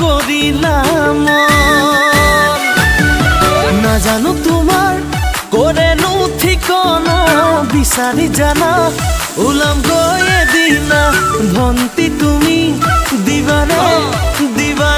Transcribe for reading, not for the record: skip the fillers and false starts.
করিলাম না জানো তোমার করেনো ঠিকনা বিচারি জানা ওলাম গয়ে দিনা ভন্তি তুমি দিবানে দিবা